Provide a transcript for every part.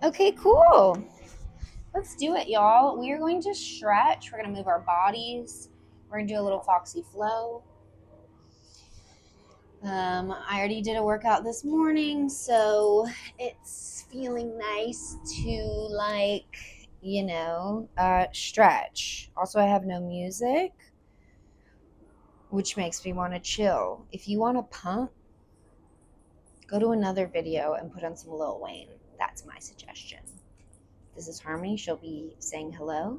Okay, cool. Let's do it, y'all. We are going to stretch. We're going to move our bodies. We're going to do a little Foxy flow. I already did a workout this morning, so it's feeling nice to stretch. Also, I have no music, which makes me want to chill. If you want to pump, go to another video and put on some Lil Wayne. That's my suggestion. This is Harmony. She'll be saying hello.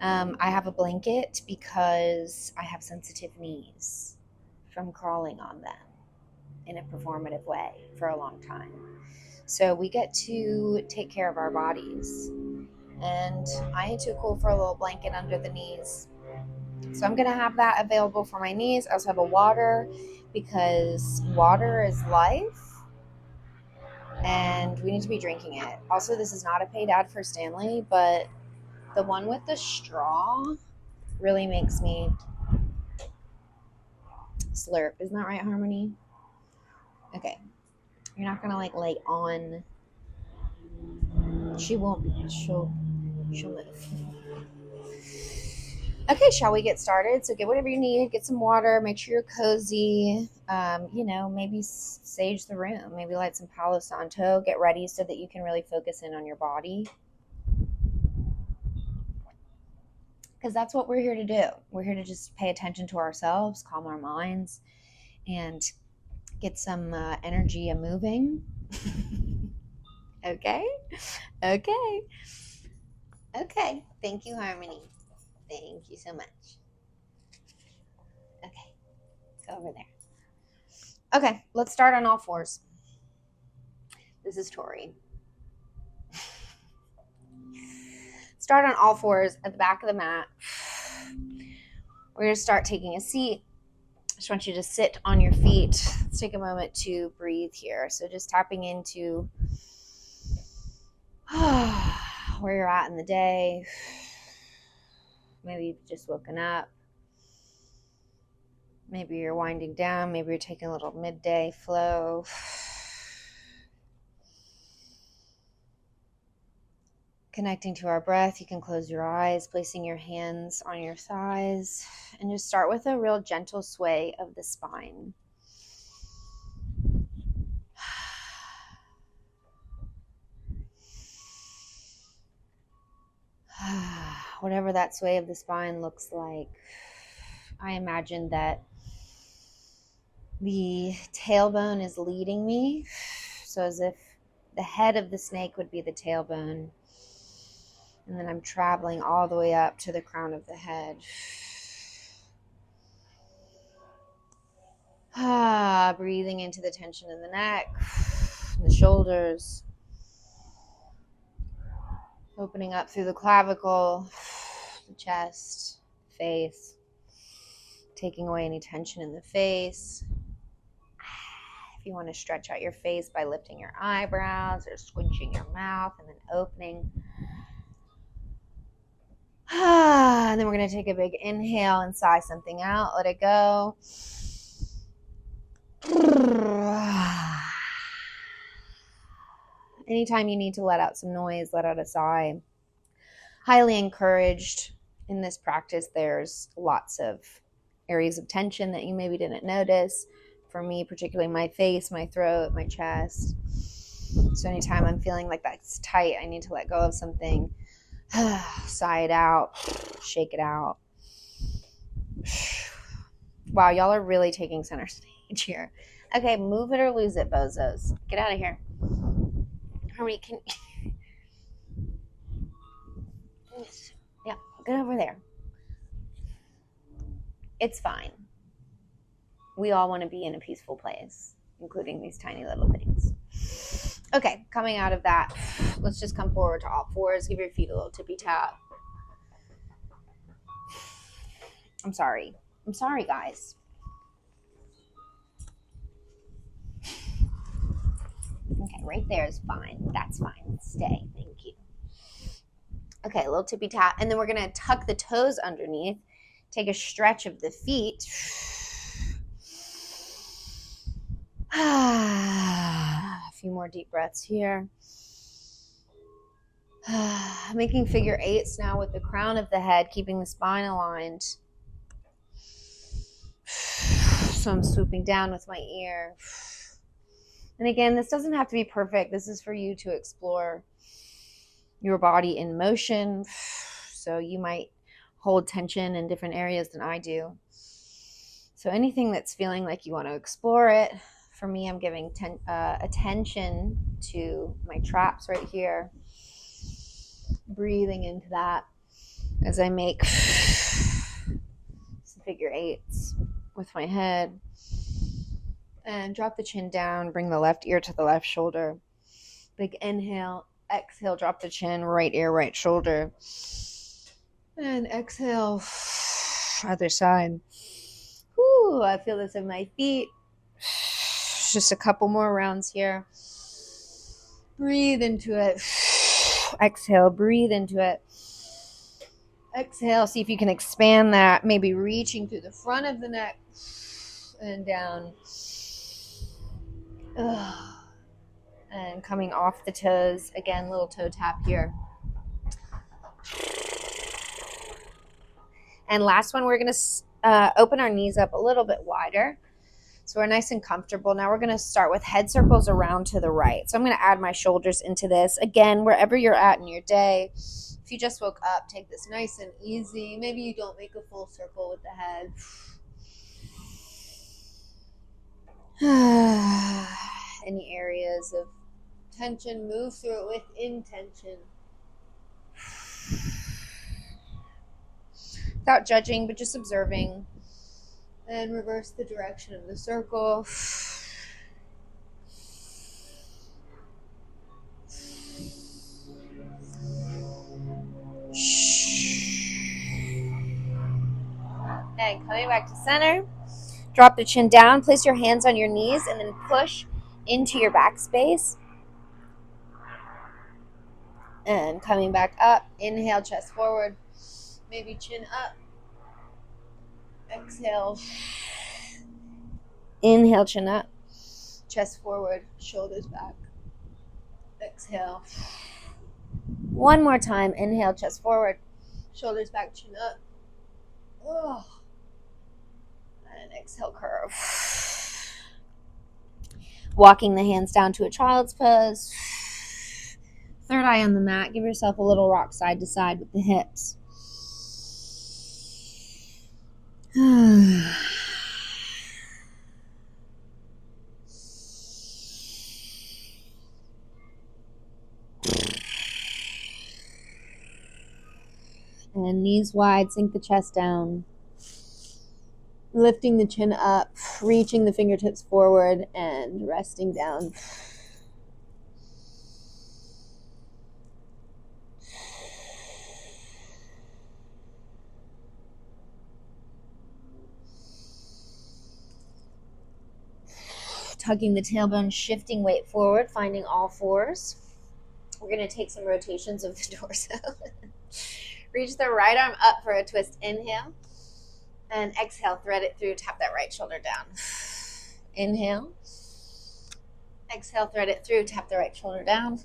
I have a blanket because I have sensitive knees from crawling on them in a performative way for a long time. So we get to take care of our bodies. And I ain't too cool for a little blanket under the knees. So I'm going to have that available for my knees. I also have a water because water is life. And we need to be drinking it. Also, this is not a paid ad for Stanley, but the one with the straw really makes me slurp. Isn't that right, Harmony? Okay. You're not gonna lay on. She won't be. She'll move. Okay, shall we get started? So get whatever you need. Get some water. Make sure you're cozy. Maybe sage the room. Maybe light some Palo Santo. Get ready so that you can really focus in on your body. Because that's what we're here to do. We're here to just pay attention to ourselves, calm our minds, and get some energy moving. Okay? Okay. Thank you, Harmony. Thank you so much. Okay. Go over there. Okay, let's start on all fours. This is Tori. Start on all fours at the back of the mat. We're going to start taking a seat. I just want you to sit on your feet. Let's take a moment to breathe here. So just tapping into where you're at in the day. Maybe you've just woken up. Maybe you're winding down. Maybe you're taking a little midday flow. Connecting to our breath, you can close your eyes, placing your hands on your thighs, and just start with a real gentle sway of the spine. Whatever that sway of the spine looks like, I imagine that the tailbone is leading me, so as if the head of the snake would be the tailbone, and then I'm traveling all the way up to the crown of the head. Breathing into the tension in the neck, the shoulders, opening up through the clavicle, the chest, face, taking away any tension in the face. If you want to stretch out your face by lifting your eyebrows or squinching your mouth and then opening. And then we're going to take a big inhale and sigh something out. Let it go. Anytime you need to let out some noise, let out a sigh. Highly encouraged in this practice. There's lots of areas of tension that you maybe didn't notice. For me, particularly my face, my throat, my chest. So anytime I'm feeling like that's tight, I need to let go of something. Sigh it out. Shake it out. Wow, y'all are really taking center stage here. Okay, move it or lose it, bozos. Get out of here. Harmony, can... Yeah, get over there. It's fine. We all want to be in a peaceful place, including these tiny little things. Okay, coming out of that, let's just come forward to all fours. Give your feet a little tippy tap. I'm sorry, guys. Okay, right there is fine. That's fine. Stay. Thank you. Okay, a little tippy tap. And then we're going to tuck the toes underneath. Take a stretch of the feet. A few more deep breaths here. Making figure eights now with the crown of the head, keeping the spine aligned. So I'm swooping down with my ear. And again, this doesn't have to be perfect. This is for you to explore your body in motion. So you might hold tension in different areas than I do. So anything that's feeling like you want to explore it. For me, I'm giving attention to my traps right here. Breathing into that as I make some figure eights with my head. And drop the chin down, bring the left ear to the left shoulder. Big inhale, exhale, drop the chin, right ear, right shoulder. And exhale, other side. Whew, I feel this in my feet. Just a couple more rounds here. Breathe into it. Exhale, breathe into it. Exhale, see if you can expand that, maybe reaching through the front of the neck and down. And coming off the toes. Again, little toe tap here. And last one, we're going to open our knees up a little bit wider. So we're nice and comfortable. Now we're going to start with head circles around to the right. So I'm going to add my shoulders into this. Again, wherever you're at in your day, if you just woke up, take this nice and easy. Maybe you don't make a full circle with the head. Any areas of tension, move through it with intention. Without judging, but just observing. And reverse the direction of the circle. And coming back to center. Drop the chin down, place your hands on your knees, and then push into your back space. And coming back up, inhale, chest forward, maybe chin up. Exhale. Inhale, chin up, chest forward, shoulders back. Exhale. One more time, inhale, chest forward, shoulders back, chin up. Oh. And exhale, curve. Walking the hands down to a child's pose. Third eye on the mat. Give yourself a little rock side to side with the hips. And knees wide, sink the chest down. Lifting the chin up, reaching the fingertips forward, and resting down. Tugging the tailbone, shifting weight forward, finding all fours. We're going to take some rotations of the torso. Reach the right arm up for a twist. Inhale. And exhale, thread it through, tap that right shoulder down. Inhale. Exhale, thread it through, tap the right shoulder down.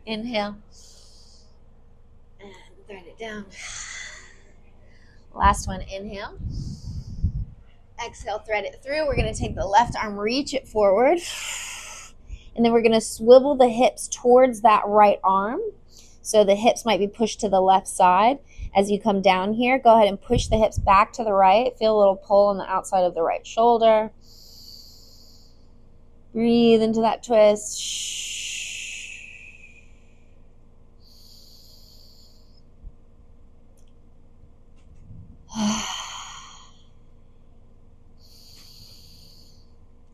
Inhale. And thread it down. Last one, inhale. Exhale, thread it through. We're going to take the left arm, reach it forward. And then we're going to swivel the hips towards that right arm. So the hips might be pushed to the left side. As you come down here, go ahead and push the hips back to the right. Feel a little pull on the outside of the right shoulder. Breathe into that twist.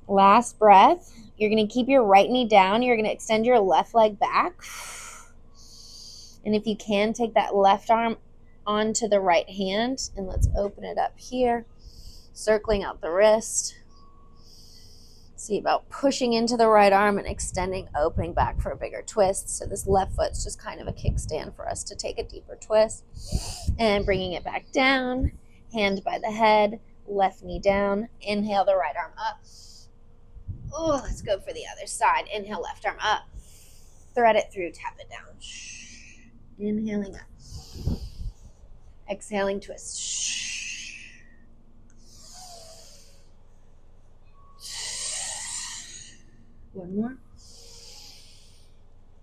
Last breath. You're going to keep your right knee down. You're going to extend your left leg back. And if you can, take that left arm onto the right hand, and let's open it up here, circling out the wrist. See about pushing into the right arm and extending, opening back for a bigger twist. So this left foot's just kind of a kickstand for us to take a deeper twist. And bringing it back down, hand by the head, left knee down. Inhale the right arm up. Oh, let's go for the other side. Inhale, left arm up. Thread it through, tap it down. Inhaling up. Exhaling, twist. One more.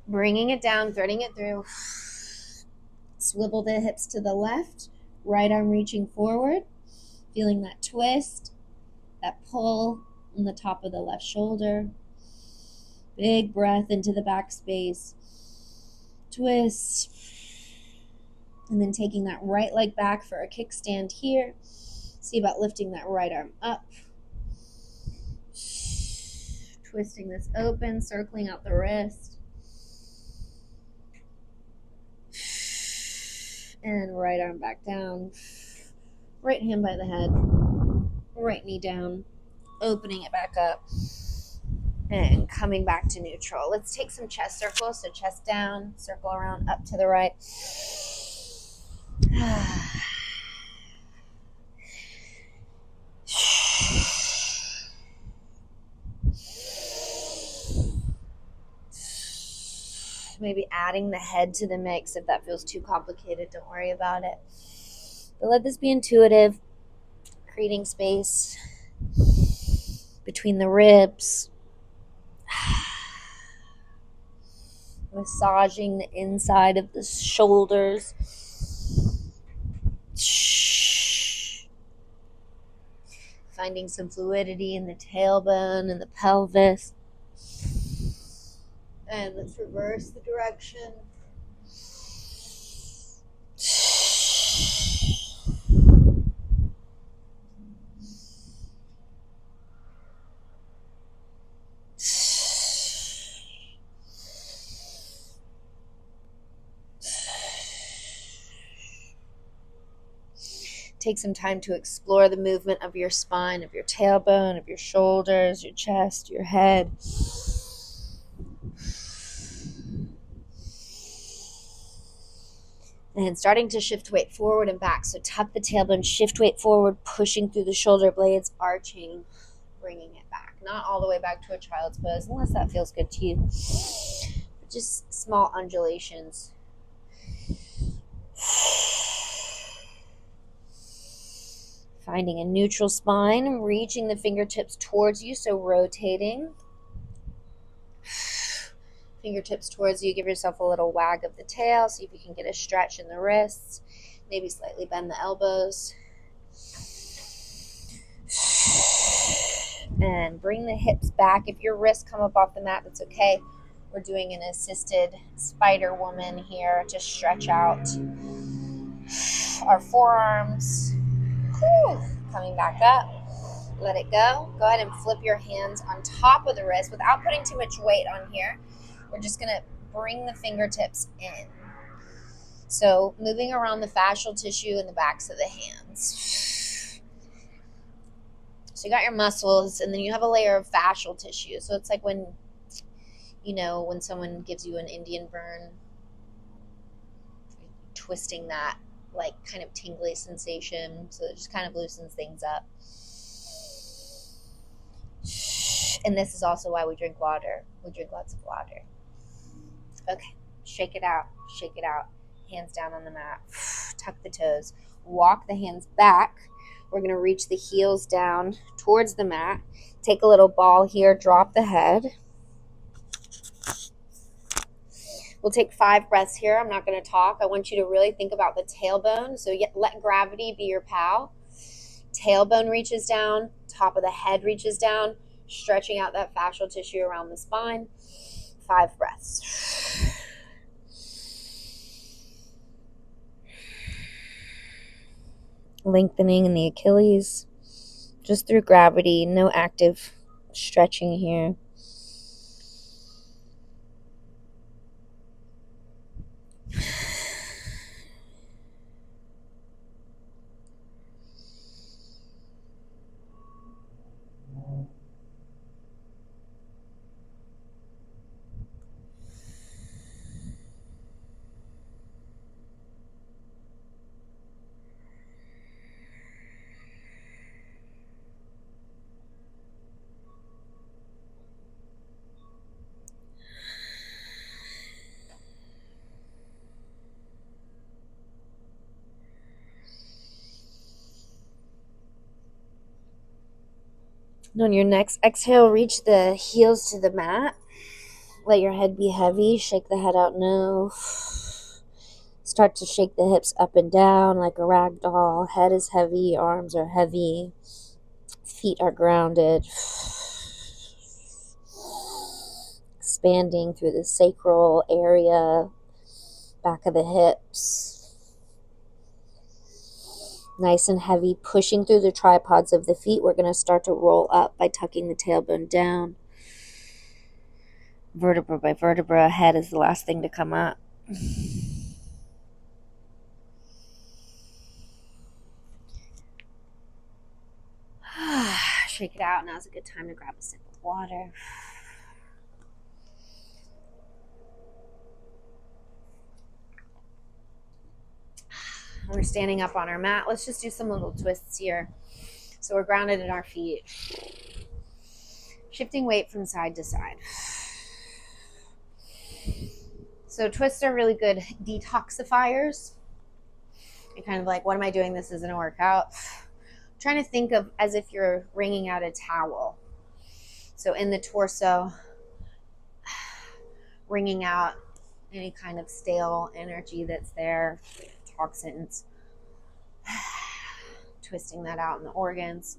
Bringing it down, threading it through. Swivel the hips to the left. Right arm reaching forward. Feeling that twist, that pull on the top of the left shoulder. Big breath into the back space. Twist. And then taking that right leg back for a kickstand here. See about lifting that right arm up. Twisting this open, circling out the wrist. And right arm back down. Right hand by the head. Right knee down. Opening it back up. And coming back to neutral. Let's take some chest circles. So chest down, circle around, up to the right. Maybe adding the head to the mix. If that feels too complicated, don't worry about it. But let this be intuitive, creating space between the ribs, massaging the inside of the shoulders. Finding some fluidity in the tailbone and the pelvis. And let's reverse the direction. Take some time to explore the movement of your spine, of your tailbone, of your shoulders, your chest, your head. And starting to shift weight forward and back. So tuck the tailbone, shift weight forward, pushing through the shoulder blades, arching, bringing it back. Not all the way back to a child's pose, unless that feels good to you. But just small undulations. Finding a neutral spine, reaching the fingertips towards you, so rotating. Fingertips towards you, give yourself a little wag of the tail, see if you can get a stretch in the wrists, maybe slightly bend the elbows. And bring the hips back. If your wrists come up off the mat, that's okay. We're doing an assisted spider woman here to stretch out our forearms. Whew. Coming back up. Let it go. Go ahead and flip your hands on top of the wrist without putting too much weight on here. We're just going to bring the fingertips in. So moving around the fascial tissue in the backs of the hands. So you got your muscles, and then you have a layer of fascial tissue. So it's like when someone gives you an Indian burn, twisting that, like kind of tingly sensation. So it just kind of loosens things up. And this is also why we drink water. We drink lots of water. Okay, shake it out, shake it out. Hands down on the mat. Tuck the toes. Walk the hands back. We're going to reach the heels down towards the mat. Take a little ball here, drop the head. We'll take 5 breaths here. I'm not going to talk. I want you to really think about the tailbone. So let gravity be your pal. Tailbone reaches down, top of the head reaches down, stretching out that fascial tissue around the spine. 5 breaths. Lengthening in the Achilles, just through gravity, no active stretching here. And on your next exhale, reach the heels to the mat. Let your head be heavy. Shake the head out, no. Start to shake the hips up and down like a rag doll. Head is heavy, arms are heavy, feet are grounded. Expanding through the sacral area, back of the hips. Nice and heavy, pushing through the tripods of the feet. We're going to start to roll up by tucking the tailbone down. Vertebra by vertebra, head is the last thing to come up. Shake it out. Now's a good time to grab a sip of water. We're standing up on our mat. Let's just do some little twists here. So we're grounded in our feet. Shifting weight from side to side. So twists are really good detoxifiers. You're kind of like, what am I doing? This isn't a workout. Trying to think of as if you're wringing out a towel. So in the torso, wringing out any kind of stale energy that's there, toxins, twisting that out in the organs.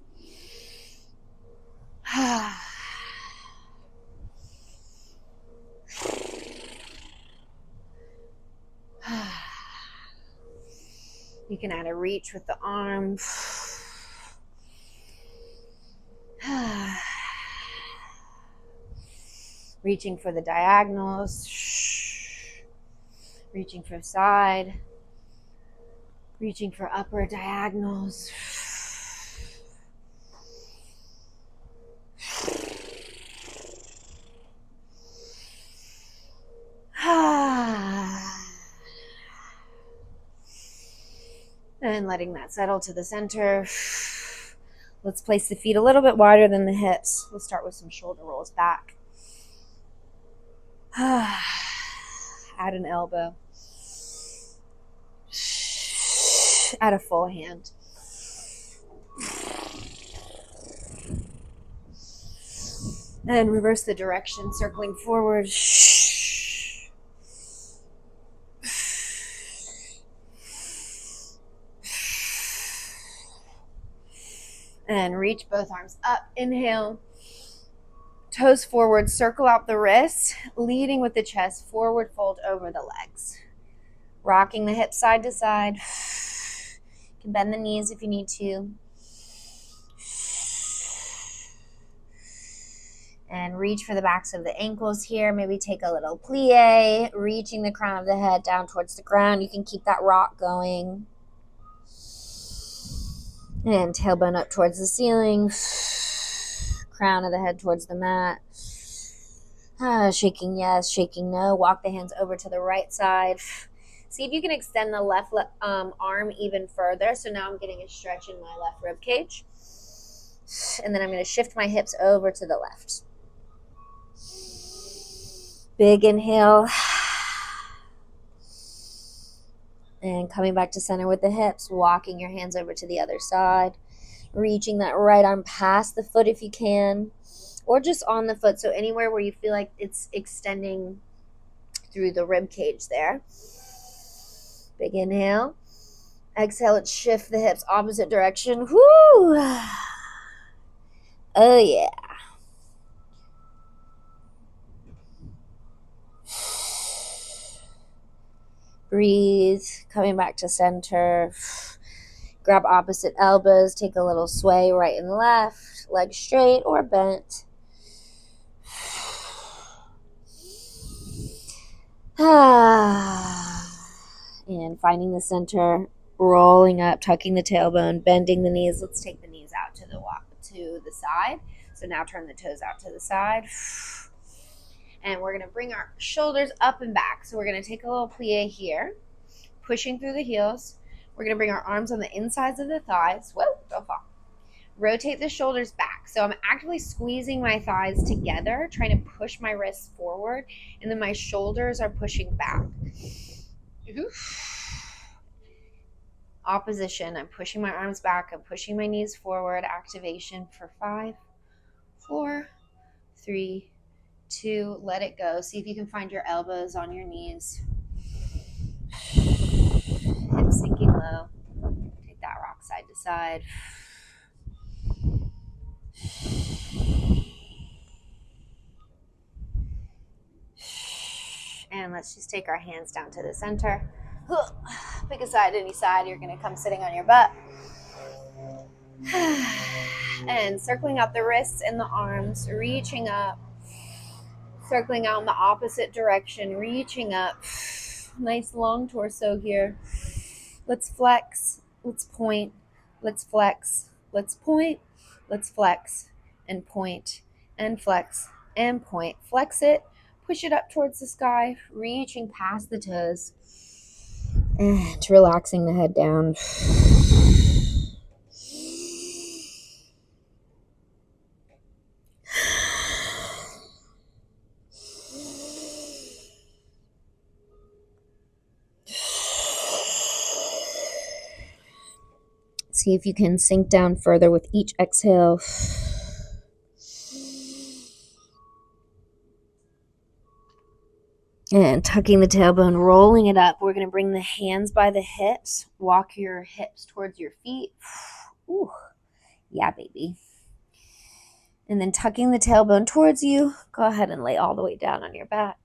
You can add a reach with the arm. Reaching for the diagonals. Reaching for side. Reaching for upper diagonals. And letting that settle to the center. Let's place the feet a little bit wider than the hips. We'll start with some shoulder rolls back. Add an elbow. Add a full hand. And reverse the direction, circling forward. And reach both arms up. Inhale. Toes forward, circle out the wrists, leading with the chest, forward fold over the legs. Rocking the hips side to side. You can bend the knees if you need to. And reach for the backs of the ankles here. Maybe take a little plie, reaching the crown of the head down towards the ground. You can keep that rock going. And tailbone up towards the ceiling. Crown of the head towards the mat. Shaking yes, shaking no. Walk the hands over to the right side. See if you can extend the left arm even further. So now I'm getting a stretch in my left rib cage. And then I'm going to shift my hips over to the left. Big inhale. And coming back to center with the hips, walking your hands over to the other side. Reaching that right arm past the foot if you can, or just on the foot. So anywhere where you feel like it's extending through the rib cage there. Big inhale. Exhale, let's shift the hips opposite direction. Whoo! Oh yeah. Breathe, coming back to center. Grab opposite elbows, take a little sway right and left, legs straight or bent. And finding the center, rolling up, tucking the tailbone, bending the knees. Let's take the knees out to the side. So now turn the toes out to the side. And we're going to bring our shoulders up and back. So we're going to take a little plie here, pushing through the heels. We're going to bring our arms on the insides of the thighs. Whoa, don't fall. Rotate the shoulders back. So I'm actively squeezing my thighs together, trying to push my wrists forward, and then my shoulders are pushing back. Opposition. I'm pushing my arms back. I'm pushing my knees forward. Activation for 5, 4, 3, 2, let it go. See if you can find your elbows on your knees. Hips sinking low. Take that rock side to side. And let's just take our hands down to the center. Pick a side, any side. You're going to come sitting on your butt. And circling out the wrists and the arms, reaching up. Circling out in the opposite direction, reaching up. Nice long torso here. Let's flex. Let's point. Let's flex. Let's point. Let's flex and point and flex and point. Flex it. Push it up towards the sky, reaching past the toes. And relaxing the head down. See if you can sink down further with each exhale. And tucking the tailbone, rolling it up. We're going to bring the hands by the hips. Walk your hips towards your feet. Ooh, yeah, baby. And then tucking the tailbone towards you. Go ahead and lay all the way down on your back.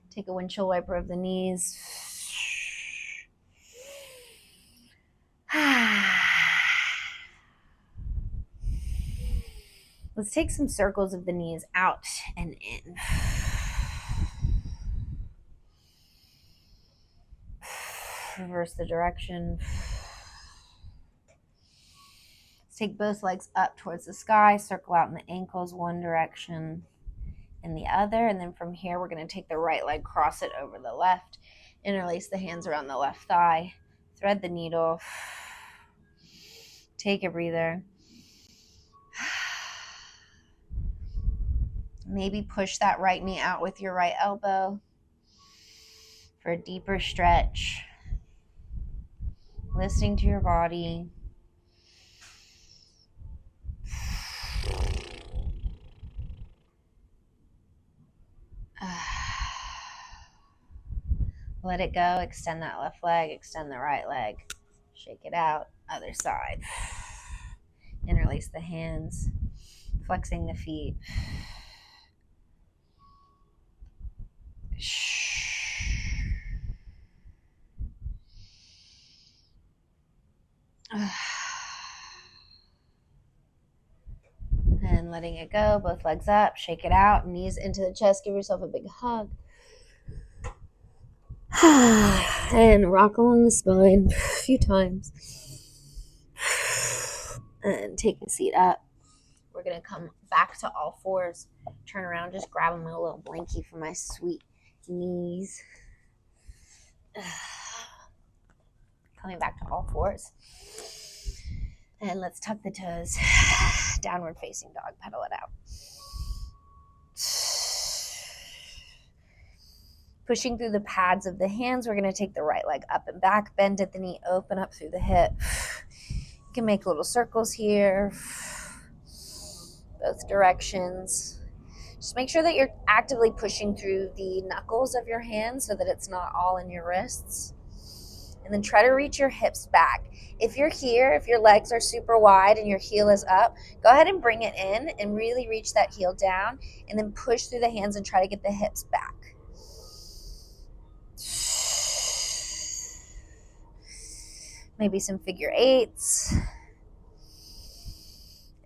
Take a windshield wiper of the knees. Let's take some circles of the knees out and in. Reverse the direction. Let's take both legs up towards the sky. Circle out in the ankles one direction and the other. And then from here, we're going to take the right leg, cross it over the left. Interlace the hands around the left thigh. Thread the needle. Take a breather. Maybe push that right knee out with your right elbow for a deeper stretch. Listening to your body. Let it go. Extend that left leg. Extend the right leg. Shake it out. Other side. Interlace the hands. Flexing the feet. And letting it go. Both legs up. Shake it out. Knees into the chest. Give yourself a big hug. And rock along the spine a few times. And take a seat up. We're going to come back to all fours. Turn around. Just grab them a little blankie for my sweet knees. Coming back to all fours. And let's tuck the toes. Downward facing dog. Pedal it out. Pushing through the pads of the hands, we're going to take the right leg up and back. Bend at the knee. Open up through the hip. You can make little circles here. Both directions. Just make sure that you're actively pushing through the knuckles of your hands so that it's not all in your wrists. And then try to reach your hips back. If you're here, if your legs are super wide and your heel is up, go ahead and bring it in and really reach that heel down and then push through the hands and try to get the hips back. Maybe some figure eights.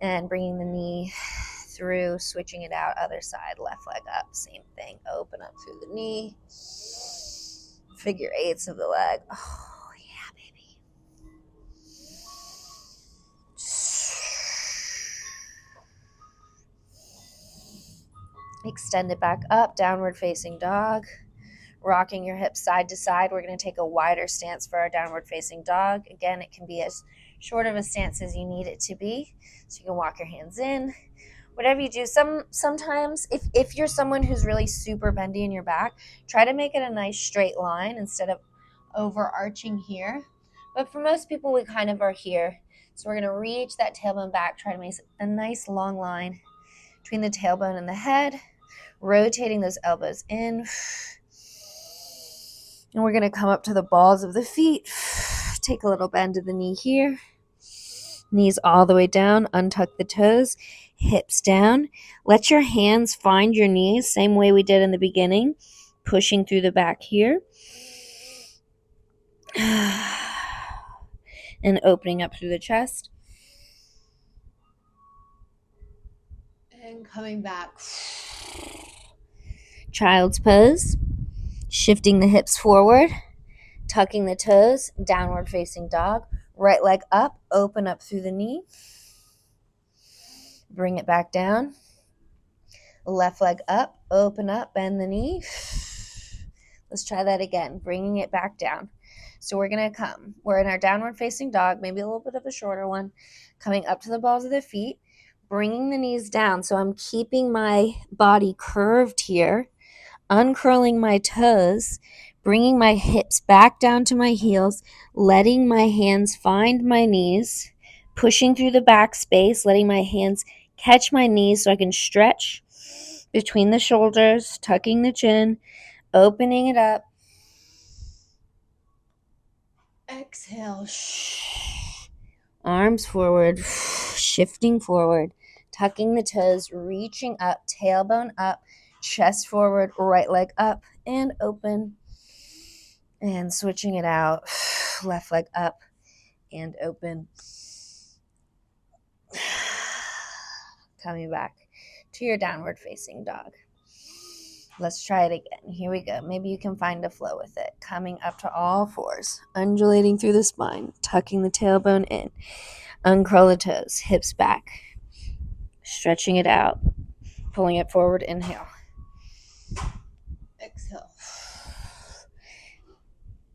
And bringing the knee through, switching it out, other side, left leg up, same thing. Open up through the knee. Figure eights of the leg. Oh, yeah, baby. Extend it back up, downward facing dog. Rocking your hips side to side. We're going to take a wider stance for our downward facing dog. Again, it can be as short of a stance as you need it to be. So you can walk your hands in. Whatever you do, sometimes if you're someone who's really super bendy in your back, try to make it a nice straight line instead of overarching here. But for most people, we kind of are here. So we're going to reach that tailbone back, try to make a nice long line between the tailbone and the head, rotating those elbows in. And we're going to come up to the balls of the feet. Take a little bend of the knee here. Knees all the way down. Untuck the toes. Hips down. Let your hands find your knees, same way we did in the beginning. Pushing through the back here. And opening up through the chest. And coming back. Child's pose. Shifting the hips forward. Tucking the toes. Downward facing dog. Right leg up. Open up through the knee. Bring it back down. Left leg up. Open up. Bend the knee. Let's try that again. Bringing it back down. So we're going to come. We're in our downward facing dog. Maybe a little bit of a shorter one. Coming up to the balls of the feet. Bringing the knees down. So I'm keeping my body curved here. Uncurling my toes. Bringing my hips back down to my heels. Letting my hands find my knees. Pushing through the back space. Letting my hands catch my knees so I can stretch between the shoulders. Tucking the chin. Opening it up. Exhale. Arms forward. Shifting forward. Tucking the toes. Reaching up. Tailbone up. Chest forward. Right leg up and open. And switching it out. Left leg up and open. Coming back to your downward facing dog. Let's try it again. Here we go. Maybe you can find a flow with it. Coming up to all fours. Undulating through the spine. Tucking the tailbone in. Uncurl the toes. Hips back. Stretching it out. Pulling it forward. Inhale. Exhale.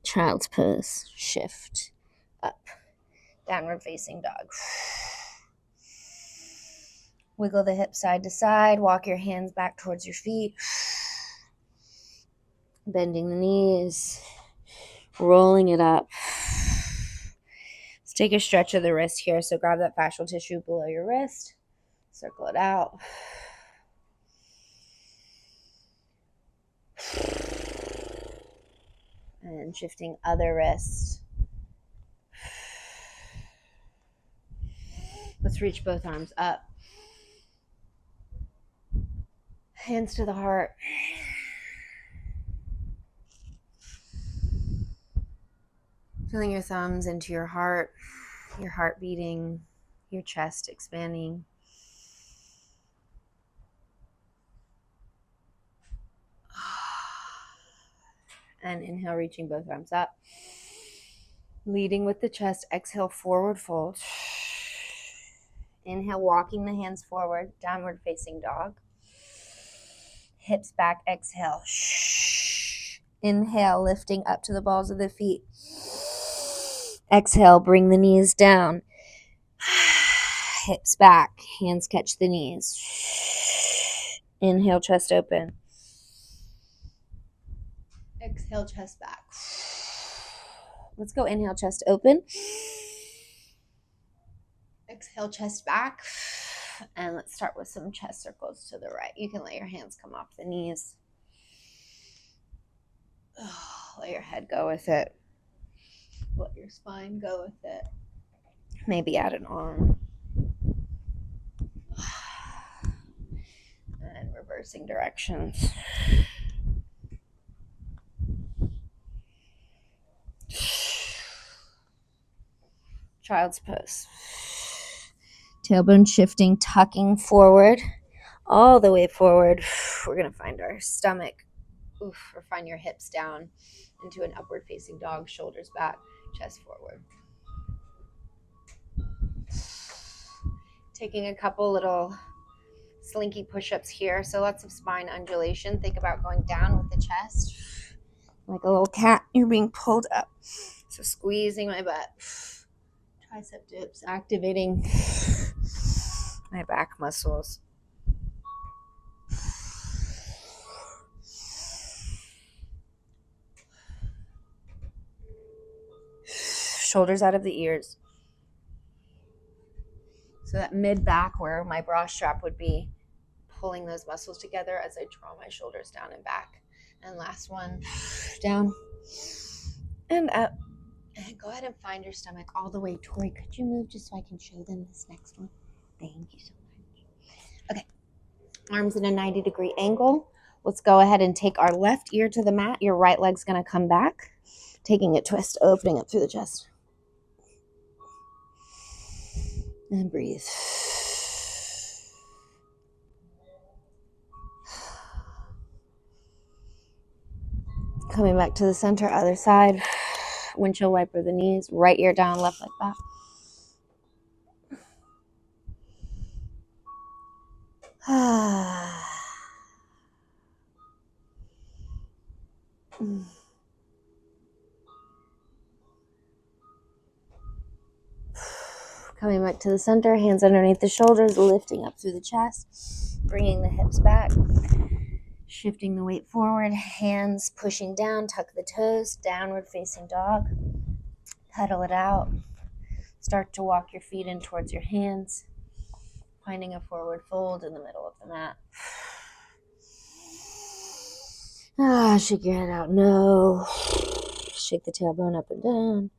Child's pose. Shift. Up. Downward facing dog. Wiggle the hips side to side. Walk your hands back towards your feet. Bending the knees. Rolling it up. Let's take a stretch of the wrist here. So grab that fascial tissue below your wrist. Circle it out. And shifting other wrist. Let's reach both arms up. Hands to the heart. Feeling your thumbs into your heart beating, your chest expanding. And inhale, reaching both arms up. Leading with the chest. Exhale, forward fold. Inhale, walking the hands forward, downward facing dog. Hips back, exhale. Inhale, lifting up to the balls of the feet. Exhale, bring the knees down. Hips back, hands catch the knees. Inhale, chest open. Exhale, chest back. Let's go. Inhale, chest open. Exhale, chest back. And let's start with some chest circles to the right. You can let your hands come off the knees. Let your head go with it. Let your spine go with it. Maybe add an arm. And reversing directions. Child's pose. Tailbone shifting, tucking forward, all the way forward. We're going to find our stomach. Or find your hips down into an upward facing dog, shoulders back, chest forward. Taking a couple little slinky push-ups here. So lots of spine undulation. Think about going down with the chest. Like a little cat, you're being pulled up. So squeezing my butt. Tricep dips, activating my back muscles. Shoulders out of the ears. So that mid back where my bra strap would be, pulling those muscles together as I draw my shoulders down and back. And last one, down and up. And go ahead and find your stomach all the way. Tori, could you move just so I can show them this next one? Thank you so much. Okay, arms in a 90-degree angle. Let's go ahead and take our left ear to the mat. Your right leg's going to come back. Taking a twist, opening up through the chest. And breathe. Coming back to the center, other side. Windshield wiper the knees. Right ear down, left leg back. Coming back to the center, hands underneath the shoulders, lifting up through the chest, bringing the hips back, shifting the weight forward, hands pushing down, tuck the toes, downward facing dog, pedal it out, start to walk your feet in towards your hands, finding a forward fold in the middle of the mat. Shake your head out, no. Shake the tailbone up and down.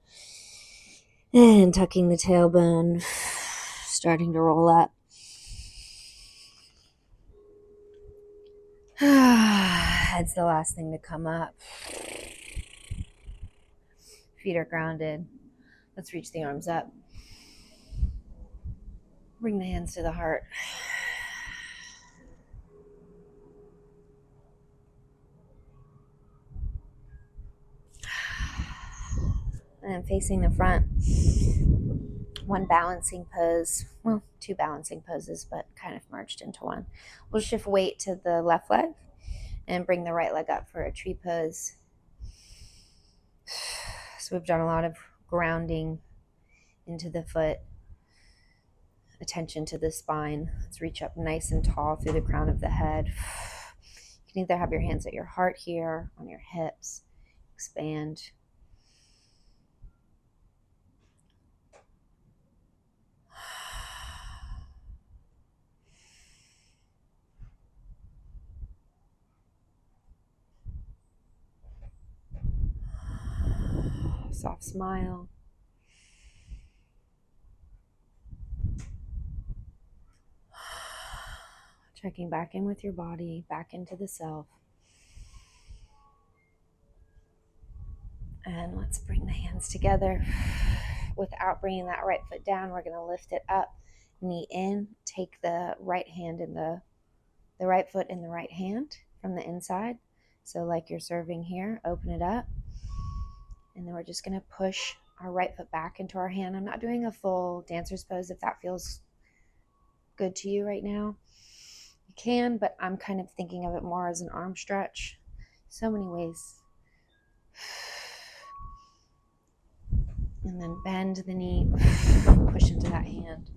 And tucking the tailbone, starting to roll up. Head's the last thing to come up. Feet are grounded. Let's reach the arms up. Bring the hands to the heart. And facing the front, one balancing pose, well, two balancing poses, but kind of merged into one. We'll shift weight to the left leg and bring the right leg up for a tree pose. So we've done a lot of grounding into the foot, attention to the spine. Let's reach up nice and tall through the crown of the head. You can either have your hands at your heart here, on your hips, expand. Soft smile. Checking back in with your body, back into the self. And let's bring the hands together. Without bringing that right foot down, we're going to lift it up, knee in, take the right hand in the right foot in the right hand from the inside. So like you're serving here, open it up. And then we're just going to push our right foot back into our hand. I'm not doing a full dancer's pose if that feels good to you right now. You can, but I'm kind of thinking of it more as an arm stretch. So many ways. And then bend the knee, push into that hand.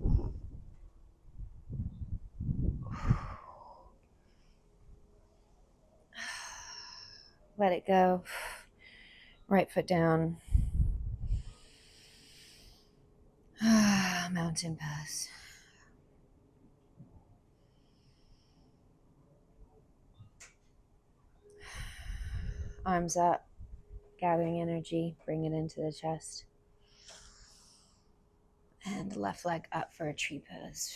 Let it go. Right foot down. Mountain pose. Arms up, gathering energy, bring it into the chest. And left leg up for a tree pose.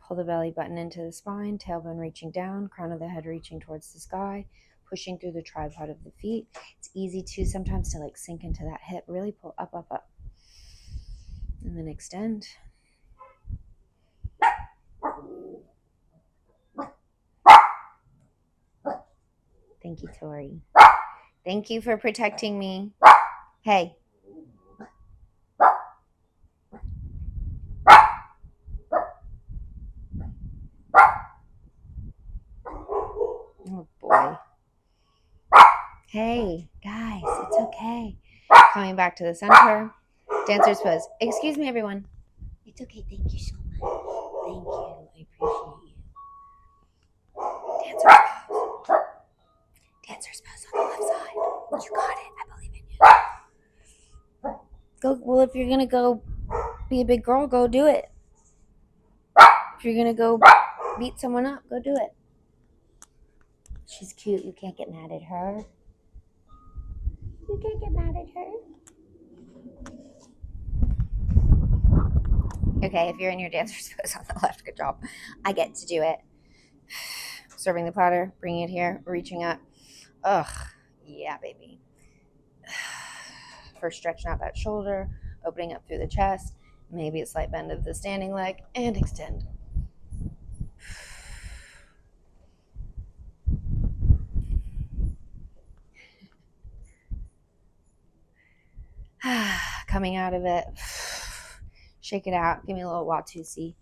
Pull the belly button into the spine, tailbone reaching down, crown of the head reaching towards the sky, pushing through the tripod of the feet. It's easy too sometimes to like sink into that hip. Really pull up, up, up. And then extend. Thank you, Tori. Thank you for protecting me. Hey. Oh, boy. Hey, guys, it's okay. Coming back to the center. Dancer's pose. Excuse me, everyone. It's okay. Thank you so much. Thank you. I appreciate you. Dancer's pose. Dancer's pose on the left side. You got it. I believe in you. Well, if you're going to go be a big girl, go do it. If you're going to go beat someone up, go do it. She's cute. You can't get mad at her. You can't get mad at her. Okay, if you're in your dancer's pose on the left, good job. I get to do it. Serving the platter, bringing it here, reaching up. Ugh, yeah, baby. First, stretching out that shoulder, opening up through the chest, maybe a slight bend of the standing leg, and extend. Coming out of it, shake it out, give me a little Watusi.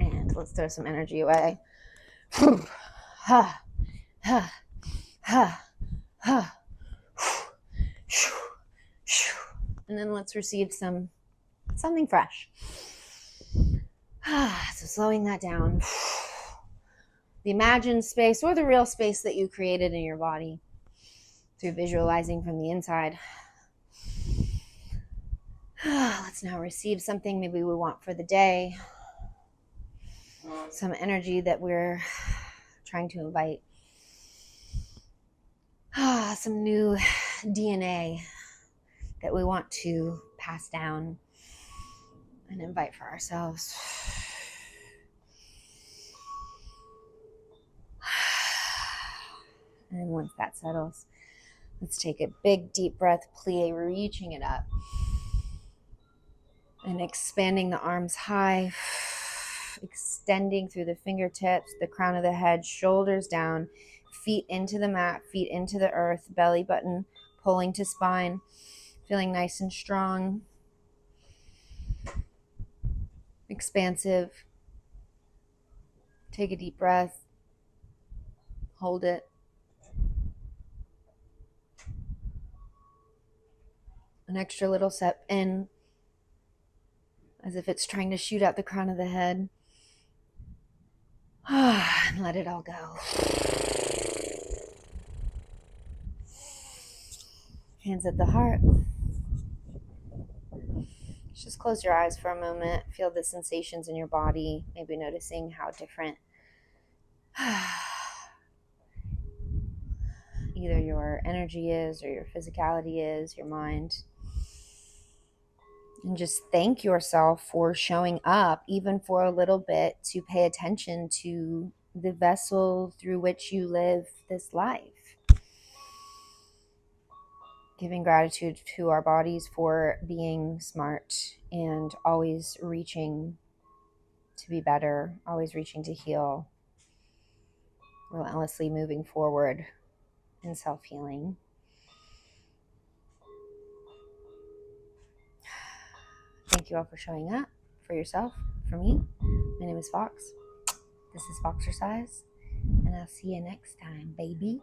And let's throw some energy away. And then let's receive something fresh. So slowing that down. The imagined space or the real space that you created in your body through visualizing from the inside. Let's now receive something maybe we want for the day. Some energy that we're trying to invite. Some new DNA that we want to pass down and invite for ourselves. And once that settles, let's take a big deep breath, plie, reaching it up. And expanding the arms high, extending through the fingertips, the crown of the head, shoulders down, feet into the mat, feet into the earth, belly button pulling to spine, feeling nice and strong, expansive. Take a deep breath, hold it. An extra little step in, as if it's trying to shoot out the crown of the head. And let it all go. Hands at the heart. Just close your eyes for a moment. Feel the sensations in your body. Maybe noticing how different either your energy is or your physicality is, your mind. And just thank yourself for showing up, even for a little bit, to pay attention to the vessel through which you live this life. Giving gratitude to our bodies for being smart and always reaching to be better, always reaching to heal, relentlessly moving forward in self-healing. Thank you all for showing up for yourself, for me. My name is Fox. This is Foxercise, and I'll see you next time, baby.